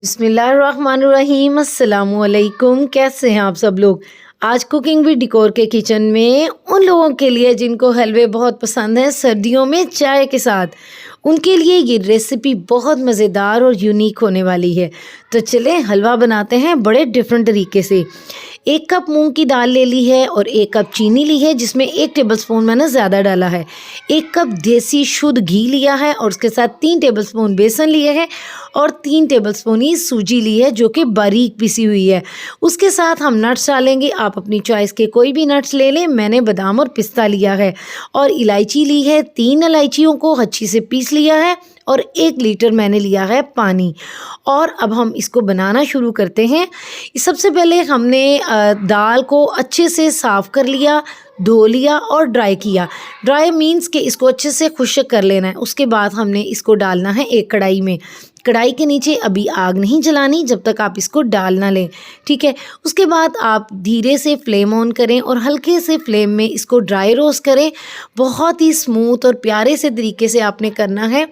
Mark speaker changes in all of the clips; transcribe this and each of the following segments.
Speaker 1: बिस्मिल्लाहिर्रहमानिर्रहीम, अस्सलामुअलैकुम। कैसे हैं आप सब लोग। आज कुकिंग विद डिकोर के किचन में उन लोगों के लिए जिनको हलवे बहुत पसंद हैं सर्दियों में चाय के साथ, उनके लिए ये रेसिपी बहुत मज़ेदार और यूनिक होने वाली है। तो चलें हलवा बनाते हैं बड़े डिफरेंट तरीके से। 1 कप मूंग की दाल ले ली है और 1 कप चीनी ली है, जिसमें 1 टेबलस्पून मैंने ज़्यादा डाला है। 1 कप देसी शुद्ध घी लिया है और उसके साथ 3 टेबलस्पून बेसन लिए हैं और 3 टेबलस्पून ही सूजी ली है, जो कि बारीक पिसी हुई है। उसके साथ हम नट्स डालेंगे, आप अपनी चॉइस के कोई भी नट्स ले लें। मैंने बादाम और पिस्ता लिया है और इलायची ली है। 3 इलायचियों को अच्छी से पीस लिया है और 1 लीटर मैंने लिया है पानी। और अब हम इसको बनाना शुरू करते हैं। सबसे पहले हमने दाल को अच्छे से साफ़ कर लिया, धो लिया और ड्राई किया। ड्राई मीन्स कि इसको अच्छे से खुश्क कर लेना है। उसके बाद हमने इसको डालना है एक कढ़ाई में। कढ़ाई के नीचे अभी आग नहीं जलानी जब तक आप इसको डाल ना लें, ठीक है। उसके बाद आप धीरे से फ्लेम ऑन करें और हल्के से फ्लेम में इसको ड्राई रोस्ट करें। बहुत ही स्मूथ और प्यारे से तरीके से आपने करना है।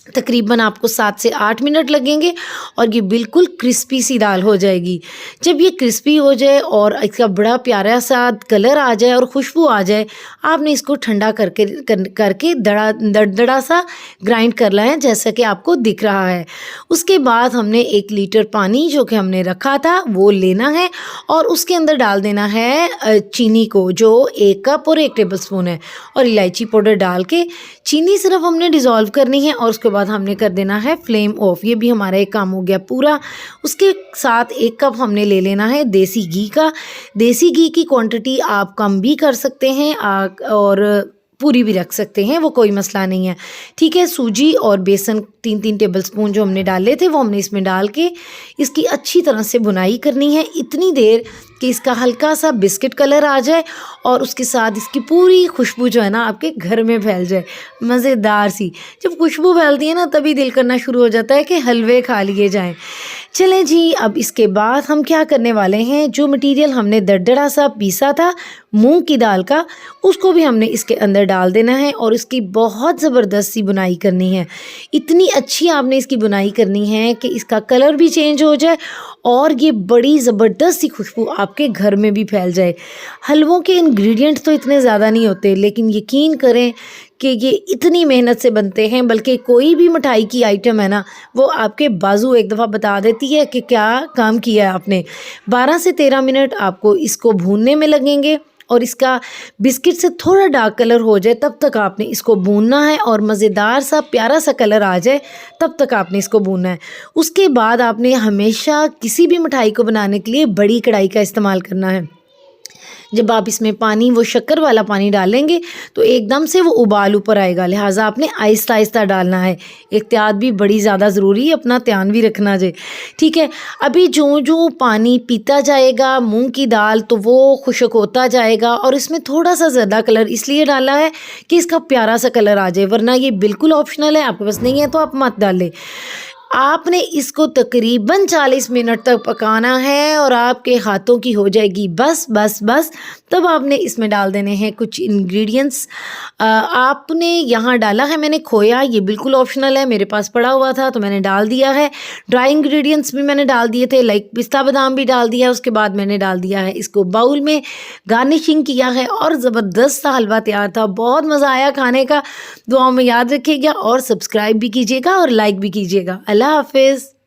Speaker 1: तकरीबन आपको 7 से 8 मिनट लगेंगे और ये बिल्कुल क्रिस्पी सी दाल हो जाएगी। जब ये क्रिस्पी हो जाए और इसका बड़ा प्यारा सा कलर आ जाए और खुशबू आ जाए, आपने इसको ठंडा करके दड़ा सा ग्राइंड कर लें, जैसा कि आपको दिख रहा है। उसके बाद हमने 1 लीटर पानी जो कि हमने रखा था वो लेना है और उसके अंदर डाल देना है चीनी को, जो 1 कप और 1 टेबलस्पून है, और इलायची पाउडर डाल के चीनी सिर्फ हमने डिज़ोल्व करनी है और उसके बाद हमने कर देना है फ्लेम ऑफ। ये भी हमारा एक काम हो गया पूरा। उसके साथ 1 कप हमने ले लेना है देसी घी का। देसी घी की क्वांटिटी आप कम भी कर सकते हैं और पूरी भी रख सकते हैं, वो कोई मसला नहीं है, ठीक है। सूजी और बेसन 3-3 टेबलस्पून जो हमने डाले थे वो हमने इसमें डाल के इसकी अच्छी तरह से भुनाई करनी है, इतनी देर कि इसका हल्का सा बिस्किट कलर आ जाए और उसके साथ इसकी पूरी खुशबू जो है ना आपके घर में फैल जाए, मज़ेदार सी। जब खुशबू फैलती है ना तभी दिल करना शुरू हो जाता है कि हलवे खा लिए जाएं। चलें जी, अब इसके बाद हम क्या करने वाले हैं, जो मटेरियल हमने दरदरा सा पीसा था मूंग की दाल का, उसको भी हमने इसके अंदर डाल देना है और इसकी बहुत ज़बरदस्त सी बुनाई करनी है। इतनी अच्छी आपने इसकी बुनाई करनी है कि इसका कलर भी चेंज हो जाए और ये बड़ी ज़बरदस्त सी खुशबू आपके घर में भी फैल जाए। हलवों के इंग्रेडिएंट्स तो इतने ज़्यादा नहीं होते, लेकिन यकीन करें कि ये इतनी मेहनत से बनते हैं। बल्कि कोई भी मिठाई की आइटम है ना, वो आपके बाजू एक दफ़ा बता देती है कि क्या काम किया है आपने। 12 से 13 मिनट आपको इसको भूनने में लगेंगे और इसका बिस्किट से थोड़ा डार्क कलर हो जाए तब तक आपने इसको भूनना है और मज़ेदार सा प्यारा सा कलर आ जाए तब तक आपने इसको भूनना है। उसके बाद आपने हमेशा किसी भी मिठाई को बनाने के लिए बड़ी कढ़ाई का इस्तेमाल करना है। जब आप इसमें पानी, वो शक्कर वाला पानी डालेंगे तो एकदम से वो उबाल ऊपर आएगा, लिहाजा आपने आहिस्ता आहिस्ता डालना है। एहतियात भी बड़ी ज़्यादा ज़रूरी है, अपना ध्यान भी रखना चाहिए, ठीक है। अभी जो जो पानी पीता जाएगा मूंग की दाल, तो वो खुश्क होता जाएगा और इसमें थोड़ा सा ज़्यादा कलर इसलिए डाला है कि इसका प्यारा सा कलर आ जाए, वरना ये बिल्कुल ऑप्शनल है, आपके पास नहीं है तो आप मत डालें। आपने इसको तकरीबन 40 मिनट तक पकाना है और आपके हाथों की हो जाएगी बस बस बस। तब आपने इसमें डाल देने हैं कुछ इंग्रेडिएंट्स। आपने यहाँ डाला है मैंने खोया, ये बिल्कुल ऑप्शनल है, मेरे पास पड़ा हुआ था तो मैंने डाल दिया है। ड्राई इंग्रेडिएंट्स भी मैंने डाल दिए थे, लाइक पिस्ता बादाम भी डाल दिया। उसके बाद मैंने डाल दिया है इसको बाउल में, गार्निशिंग किया है और ज़बरदस्त सा हलवा तैयार था। बहुत मज़ा आया खाने का। दुआओं में याद रखिएगा और सब्सक्राइब भी कीजिएगा और लाइक भी कीजिएगा। अल्लाह हाफिज़।